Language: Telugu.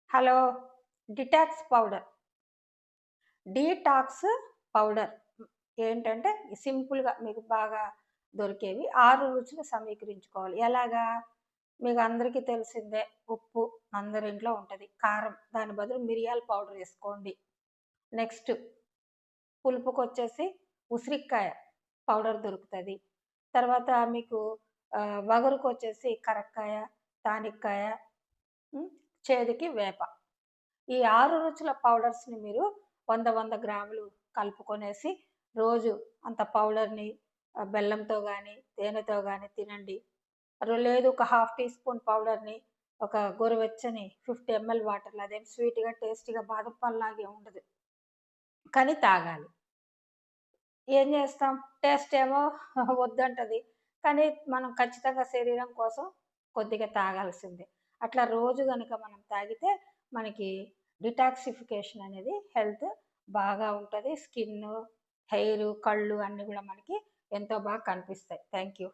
Hello! Detox powder. Detox powder. ఏంటంటే సింపుల్‌గా మీకు బాగా దొరికేవి 6 రుచులు సమీకరించుకోవాలి. ఎలాగా? మీకు అందరికీ తెలిసిందే ఉప్పు అందరి ఇంట్లో ఉంటది. కారం దాని బదులు మిరియాల పౌడర్ ఏసుకోండి. నెక్స్ట్ పులుపుకొచ్చేసి ఉసిరికాయ పౌడర్ దొరుకుతది. తర్వాత మీకు వగరుకొచ్చేసి కరక్కాయ, తానిక్కాయ, హ్మ్. చేదుకి వేప. ఈ 6 రుచుల పౌడర్స్‌ని మీరు 100 గ్రాములు కలుపుకొనేసి రోజు అంత పౌడర్‌ని బెల్లంతో గానీ, తేనెతో గానీ తినండి. లేదు ఒక హాఫ్ టీ స్పూన్ పౌడర్‌ని ఒక గోరువెచ్చని 50 ఎంఎల్ వాటర్‌లో అదేం స్వీట్‌గా, టేస్టీగా బాదం పాలులాగే ఉండదు. కానీ తాగాలి. ఏం చేస్తాం? టేస్ట్ ఏమో వద్దంటది. కానీ మనం ఖచ్చితంగా శరీరం కోసం కొద్దిగా తాగాల్సిందే. అట్లా రోజు గనక మనం తాగితే మనకి డిటాక్సిఫికేషన్ అనేది హెల్త్ బాగా ఉంటది. స్కిన్ను, హెయిరు, కళ్ళు అన్నీ గూడా మనకి ఎంతో బాగా కనిపిస్తాయి. Thank you.